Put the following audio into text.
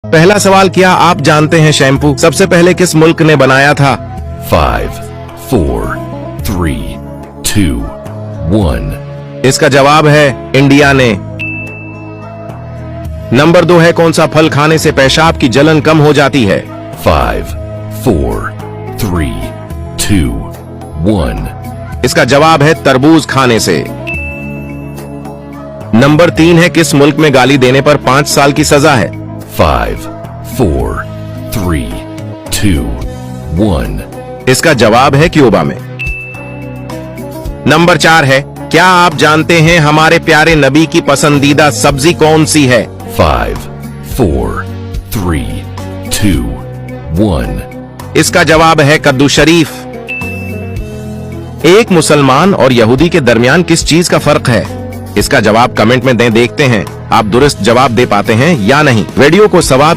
पहला सवाल, क्या आप जानते हैं शैम्पू सबसे पहले किस मुल्क ने बनाया था? 5, 4, 3, 2, 1. इसका जवाब है इंडिया ने। नंबर 2 है, कौन सा फल खाने से पेशाब की जलन कम हो जाती है? 5, 4, 3, 2, 1. इसका जवाब है तरबूज खाने से। नंबर 3 है, किस मुल्क में गाली देने पर 5 साल की सजा है? 5, 4, 3, 2, 1. इसका जवाब है क्यूबा में। नंबर 4 है, क्या आप जानते हैं हमारे प्यारे नबी की पसंदीदा सब्जी कौन सी है? 5, 4, 3, 2, 1. इसका जवाब है कद्दू शरीफ। एक मुसलमान और यहूदी के दरमियान किस चीज का फर्क है? इसका जवाब कमेंट में दें, देखते हैं आप दुरुस्त जवाब दे पाते हैं या नहीं। वीडियो को सवाब